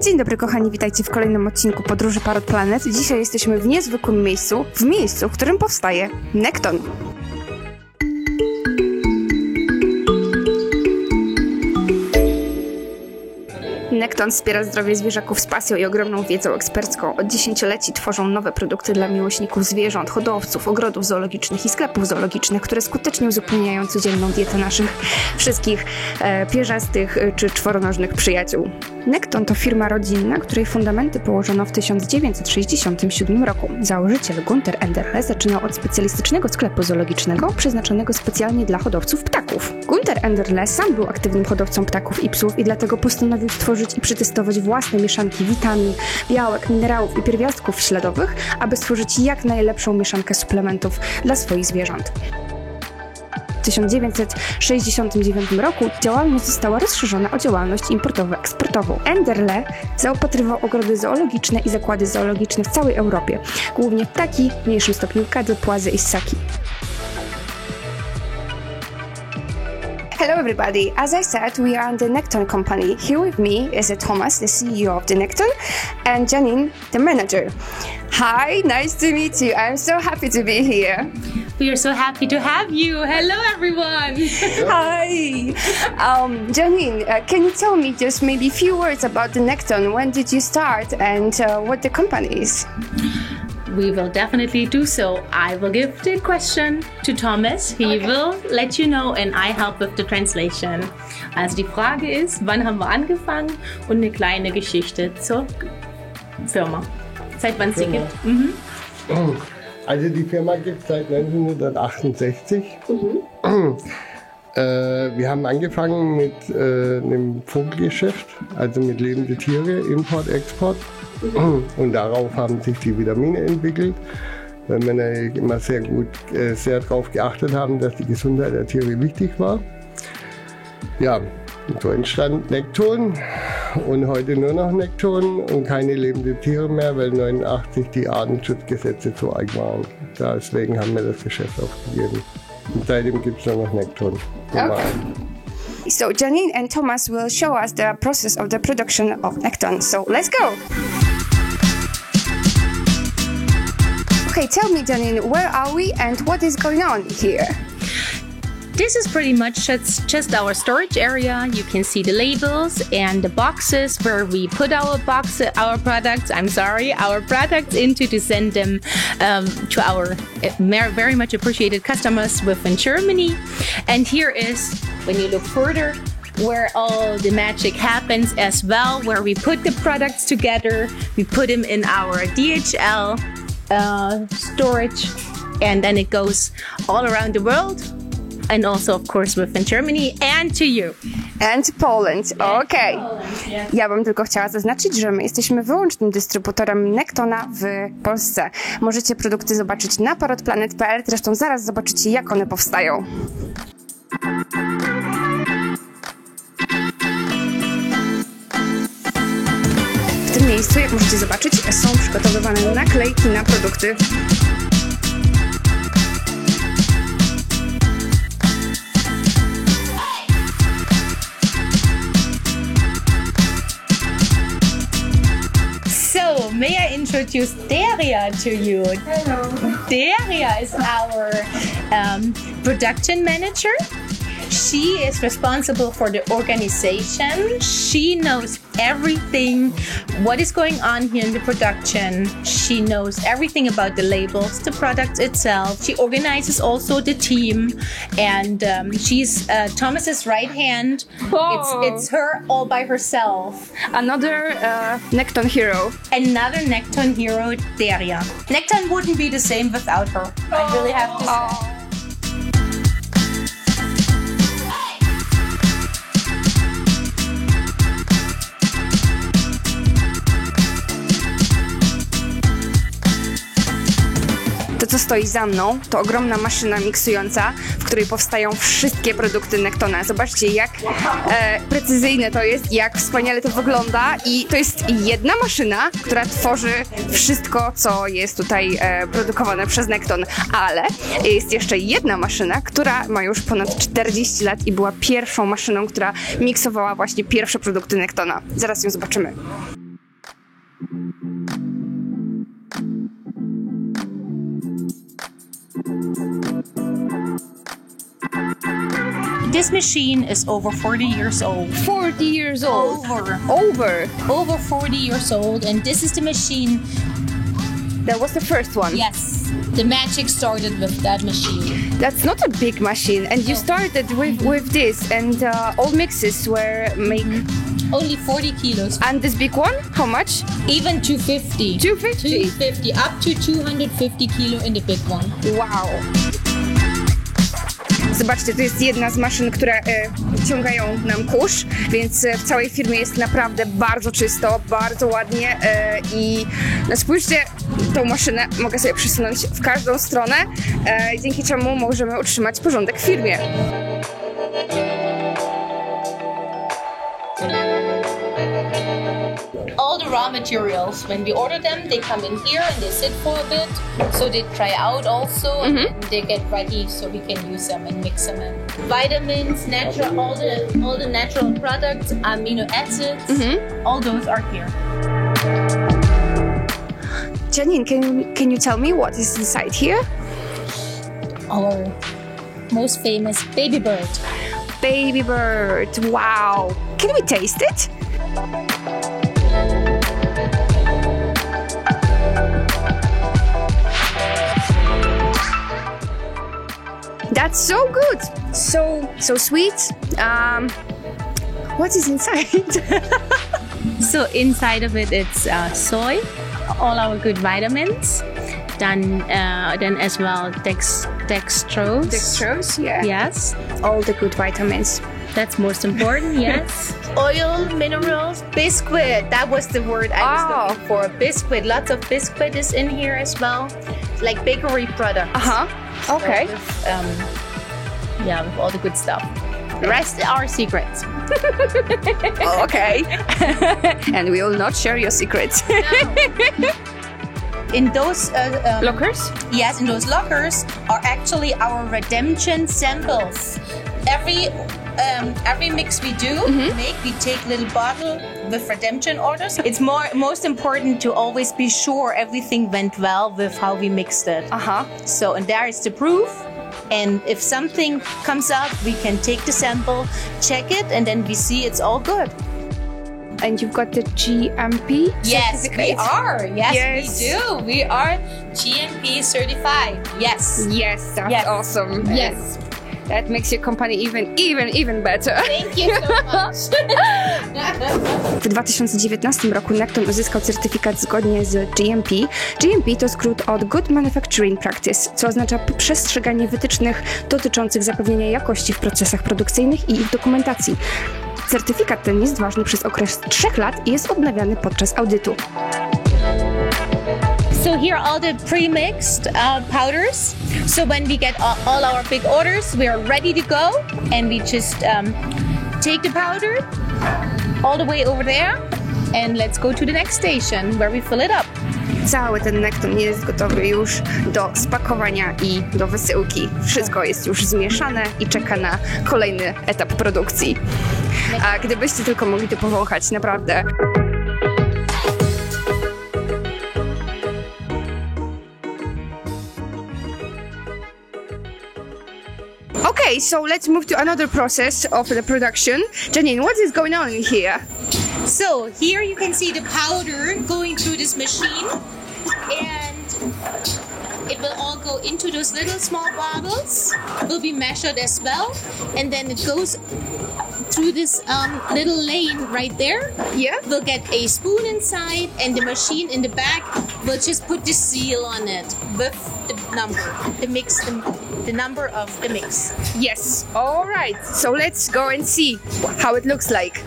Dzień dobry kochani, witajcie w kolejnym odcinku Podróży Parrot Planet. Dzisiaj jesteśmy w niezwykłym miejscu, w którym powstaje Nekton. Nekton wspiera zdrowie zwierzaków z pasją i ogromną wiedzą ekspercką. Od dziesięcioleci tworzą nowe produkty dla miłośników zwierząt, hodowców, ogrodów zoologicznych i sklepów zoologicznych, które skutecznie uzupełniają codzienną dietę naszych wszystkich pierzastych czy czworonożnych przyjaciół. Nekton to firma rodzinna, której fundamenty położono w 1967 roku. Założyciel Günther Enderle zaczynał od specjalistycznego sklepu zoologicznego przeznaczonego specjalnie dla hodowców ptaków. Günther Enderle sam był aktywnym hodowcą ptaków i psów i dlatego postanowił stworzyć i przetestować własne mieszanki witamin, białek, minerałów i pierwiastków śladowych, aby stworzyć jak najlepszą mieszankę suplementów dla swoich zwierząt. W 1969 roku działalność została rozszerzona o działalność importowo-eksportową. Enderle zaopatrywał ogrody zoologiczne i zakłady zoologiczne w całej Europie, głównie ptaki, w mniejszym stopniu kadzy, płazy i ssaki. Hello everybody, as I said, we are the Nekton company. Here with me is Thomas, the CEO of the Nekton, and Janine, the manager. Hi, nice to meet you. I'm so happy to be here. We are so happy to have you. Hello everyone. Hi. Janine, can you tell me just maybe a few words about the Nekton? When did you start and what the company is? We will definitely do so. I will give the question to Thomas. He will let you know and I help with the translation. Also die Frage ist, wann haben wir angefangen und eine kleine Geschichte zur Firma. Seit wann sie gibt? Also die Firma gibt es seit 1968. Wir haben angefangen mit einem Vogelgeschäft, also mit lebenden Tieren, Import, Export. Und darauf haben sich die Vitamine entwickelt, weil wir immer sehr darauf geachtet haben, dass die Gesundheit der Tiere wichtig war. Ja, so entstand Nekton und heute nur noch Nekton und keine lebenden Tiere mehr, weil 1989 die Artenschutzgesetze zu arg waren. Deswegen haben wir das Geschäft aufgegeben. Und seitdem gibt es nur noch Nekton. Okay. So Janine and Thomas will show us the process of the production of Nekton. So let's go! Okay, tell me Janine, where are we and what is going on here? This is pretty much just our storage area. You can see the labels and the boxes where we put our products into to send them to our very much appreciated customers within Germany. And here is, when you look further, where all the magic happens as well, where we put the products together, we put them in our DHL storage, and then it goes all around the world. And also, of course, within Germany and to you. And Poland, okej. Ja bym tylko chciała zaznaczyć, że my jesteśmy wyłącznym dystrybutorem Nektona w Polsce. Możecie produkty zobaczyć na parrotplanet.pl, zresztą zaraz zobaczycie, jak one powstają. W tym miejscu, jak możecie zobaczyć, są przygotowywane naklejki na produkty. So, may I introduce Daria to you? Hello. Daria is our production manager. She is responsible for the organization. She knows everything, what is going on here in the production. She knows everything about the labels, the product itself. She organizes also the team, and she's Thomas's right hand. Whoa. It's her all by herself. Another Nekton hero. Another Nekton hero, Daria. Nekton wouldn't be the same without her. I really have to say. To, co stoi za mną, to ogromna maszyna miksująca, w której powstają wszystkie produkty Nektona. Zobaczcie, jak precyzyjne to jest, jak wspaniale to wygląda i to jest jedna maszyna, która tworzy wszystko, co jest tutaj produkowane przez Nekton, ale jest jeszcze jedna maszyna, która ma już ponad 40 lat i była pierwszą maszyną, która miksowała właśnie pierwsze produkty Nektona. Zaraz ją zobaczymy. This machine is over 40 years old. 40 years old. Over 40 years old, and this is the machine. That was the first one. Yes, the magic started with that machine. That's not a big machine, and you started with this, and all mixes were made. Only 40 kilos. And this big one, how much? Even 250. 250? 250, up to 250 kilo in the big one. Wow. Zobaczcie, to jest jedna z maszyn, które ciągają nam kurz, więc w całej firmie jest naprawdę bardzo czysto, bardzo ładnie i no spójrzcie, tą maszynę mogę sobie przesunąć w każdą stronę, dzięki czemu możemy utrzymać porządek w firmie. All the raw materials, when we order them, they come in here and they sit for a bit, so they dry out also, and they get ready so we can use them and mix them in. Vitamins, natural, all the natural products, amino acids, all those are here. Janine, can you tell me what is inside here? Our most famous baby bird. Baby bird, wow. Can we taste it? That's so good, so sweet. What is inside? So inside of it, it's soy, all our good vitamins, then as well dextrose. Dextrose, yeah. Yes, All the good vitamins. that's most important. Yes. Oil, minerals, biscuit. That was the word I was looking for. Biscuit. Lots of biscuit is in here as well, like bakery products. Okay. So with all the good stuff. The rest are secrets. Okay. And we will not share your secrets. In those Lockers? yes, in those lockers are actually our redemption samples. Every mix we do we take a little bottle with redemption orders. It's most important to always be sure everything went well with how we mixed it. So, and there is the proof. And if something comes up, we can take the sample, check it, and then we see it's all good. And you've got the GMP Yes, certificate? we are. Yes, Yes. we do. We are GMP certified. Yes. Yes, that's Yes. awesome. Yes. That makes your company even better. Thank you so much. W 2019 roku Nekton uzyskał certyfikat zgodnie z GMP. GMP to skrót od Good Manufacturing Practice, co oznacza przestrzeganie wytycznych dotyczących zapewnienia jakości w procesach produkcyjnych i ich dokumentacji. Certyfikat ten jest ważny przez okres 3 lat i jest odnawiany podczas audytu. So here are all the pre-mixed powders. So when we get all our big orders, we are ready to go, and we just take the powder all the way over there, and let's go to the next station where we fill it up. Cały ten Nekton jest gotowy już do spakowania i do wysyłki. Wszystko jest już zmieszane i czeka na kolejny etap produkcji. A gdybyście tylko mogli to powąchać, naprawdę. Okay, so let's move to another process of the production. Janine, what is going on here? So here you can see the powder going through this machine, and it will all go into those little small bottles. It will be measured as well, and then it goes through this little lane right there. Yeah. We'll get a spoon inside, and the machine in the back will just put the seal on it with the number, the number of the mix. Yes. All right. So let's go and see how it looks like.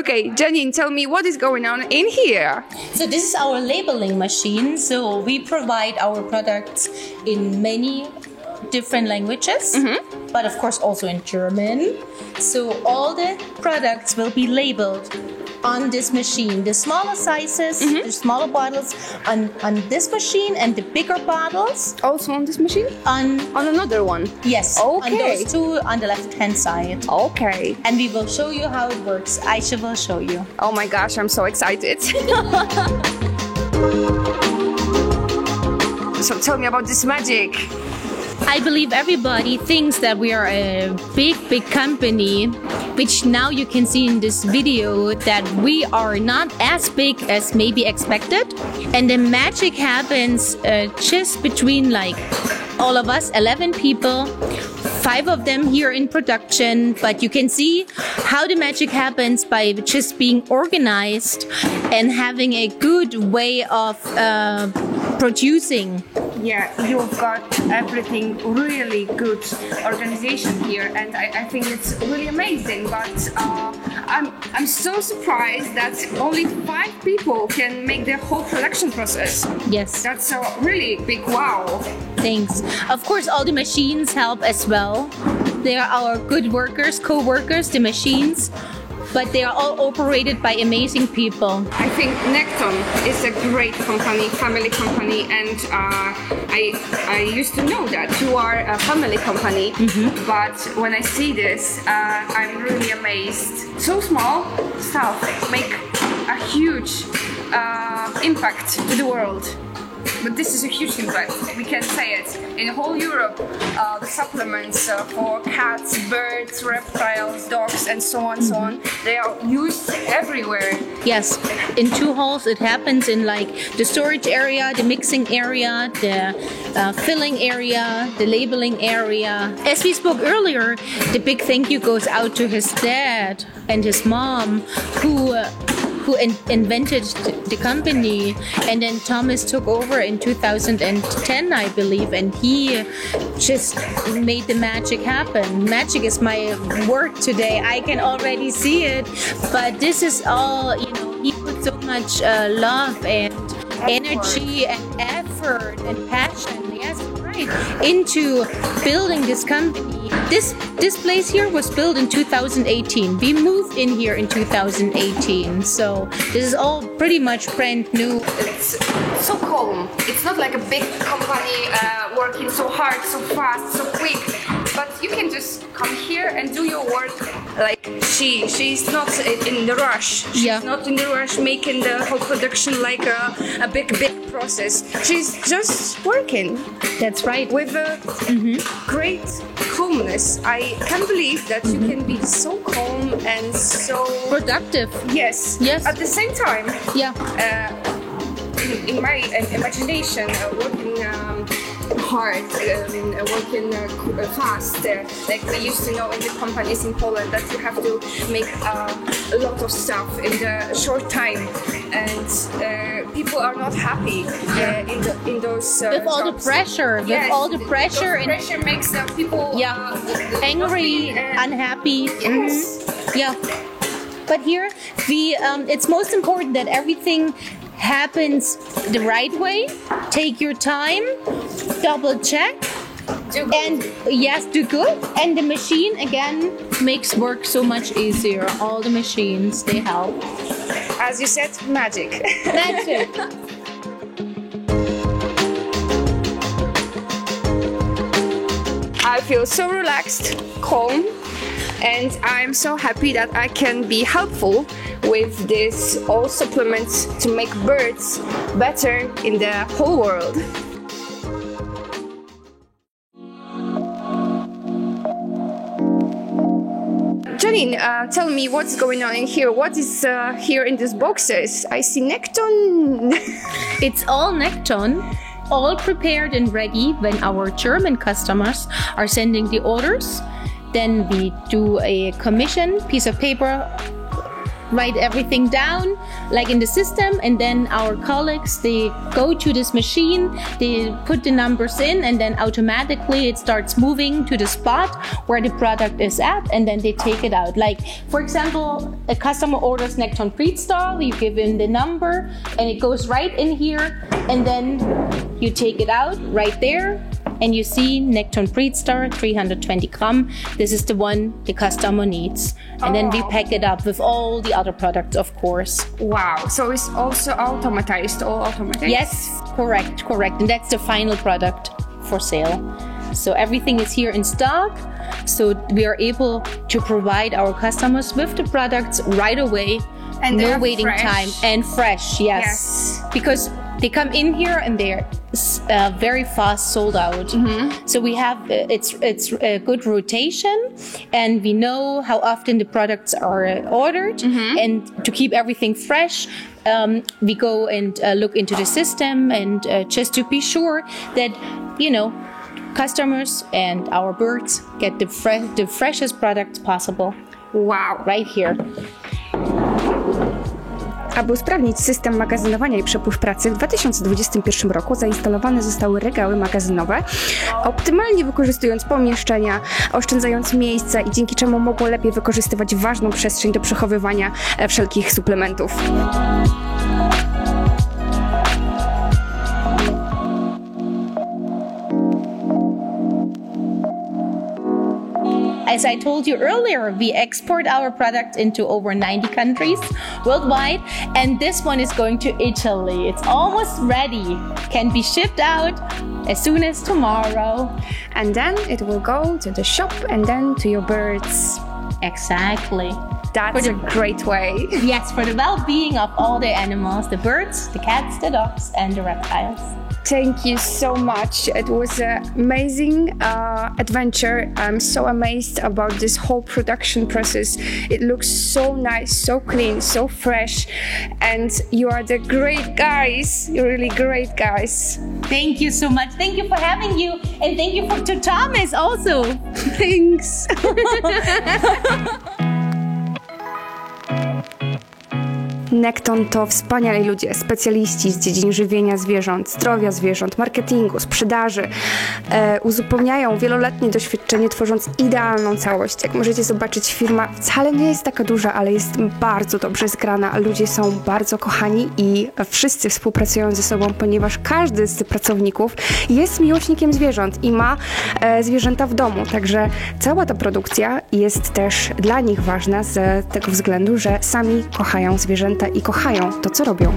Okay, Janine, tell me what is going on in here. So this is our labeling machine. So we provide our products in many different languages, but of course also in German. So all the products will be labeled on this machine. The smaller sizes, the smaller bottles on this machine, and the bigger bottles Also on this machine? on another one? yes, Okay. on those two on the left-hand side. Okay. And we will show you how it works. Aisha will show you. Oh my gosh, I'm so excited. So tell me about this magic. I believe everybody thinks that we are a big company, which now you can see in this video that we are not as big as maybe expected. And the magic happens just between like all of us, 11 people, 5 of them here in production. But you can see how the magic happens by just being organized and having a good way of producing. Yeah, you've got everything really good organization here, and I think it's really amazing. But I'm so surprised that only 5 people can make the whole production process. Yes. That's a really big wow. Thanks. Of course, all the machines help as well. They are our good workers, co-workers, the machines, but they are all operated by amazing people. I think Nekton is a great company, family company, and I used to know that you are a family company, but when I see this, I'm really amazed. So small stuff make a huge impact to the world. But this is a huge impact, we can say it. In whole Europe, the supplements for cats, birds, reptiles, dogs, and so on, they are used everywhere. Yes, in 2 halls it happens in like the storage area, the mixing area, the filling area, the labeling area. As we spoke earlier, the big thank you goes out to his dad and his mom who invented the company, and then Thomas took over in 2010, I believe, and he just made the magic happen. Magic is my word today. I can already see it, but this is all, you know, he put so much love and energy and effort and passion, yes, right, into building this company. This place here was built in 2018. We moved in here in 2018, so this is all pretty much brand new. It's so calm. It's not like a big company working so hard, so fast, so quick. But you can just come here and do your work like she's not in the rush. She's not in the rush making the whole production like a big process. She's just working. That's right. With a great calmness. I can't believe that you can be so calm and so productive. Yes. At the same time. Yeah. In my imagination, working hard, working fast, like we used to know in the companies in Poland that you have to make a lot of stuff in the short time, and people are not happy in those with all jobs. The pressure. Yes, with all the pressure, and pressure makes people angry, unhappy. Yes. Yeah. But here, it's most important that everything happens the right way. Take your time, double check, and do good. And the machine again makes work so much easier. All the machines, they help. As you said, magic. Magic. I feel so relaxed, calm, and I'm so happy that I can be helpful with this all supplements to make birds better in the whole world. Janine, tell me what's going on in here. What is here in these boxes? I see Nekton. It's all Nekton, all prepared and ready when our German customers are sending the orders. Then we do a commission, piece of paper, write everything down like in the system, and then our colleagues, they go to this machine, they put the numbers in, and then automatically it starts moving to the spot where the product is at, and then they take it out. Like, for example, a customer orders Nekton Freestyle, you give him the number and it goes right in here, and then you take it out right there and you see Nekton Freestyle 320 gram. This is the one the customer needs. And then we pack it up with all the other products, of course. Wow, so it's also automatized, all automatic? Yes, correct. And that's the final product for sale. So everything is here in stock. So we are able to provide our customers with the products right away. And no waiting time, and fresh, yes. Because they come in here and they're very fast sold out. So we have it's a good rotation, and we know how often the products are ordered. And to keep everything fresh, we go and look into the system, and just to be sure that, you know, customers and our birds get the freshest products possible. Wow. Right here. Aby usprawnić system magazynowania i przepływ pracy, w 2021 roku zainstalowane zostały regały magazynowe, optymalnie wykorzystując pomieszczenia, oszczędzając miejsca i dzięki czemu mogło lepiej wykorzystywać ważną przestrzeń do przechowywania wszelkich suplementów. As I told you earlier, we export our product into over 90 countries worldwide, and this one is going to Italy. It's almost ready. Can be shipped out as soon as tomorrow. And then it will go to the shop and then to your birds. Exactly. That's a great way. Yes, for the well-being of all the animals, the birds, the cats, the dogs, and the reptiles. Thank you so much. It was an amazing adventure. I'm so amazed about this whole production process. It looks so nice, so clean, so fresh. And you are the great guys. You're really great guys. Thank you so much. Thank you for having you. And thank you to Thomas also. Thanks. Nekton to wspaniali ludzie, specjaliści z dziedzin żywienia zwierząt, zdrowia zwierząt, marketingu, sprzedaży. Uzupełniają wieloletnie doświadczenie, tworząc idealną całość. Jak możecie zobaczyć, firma wcale nie jest taka duża, ale jest bardzo dobrze zgrana. Ludzie są bardzo kochani i wszyscy współpracują ze sobą, ponieważ każdy z pracowników jest miłośnikiem zwierząt i ma zwierzęta w domu. Także cała ta produkcja jest też dla nich ważna z tego względu, że sami kochają zwierzęta i kochają to, co robią.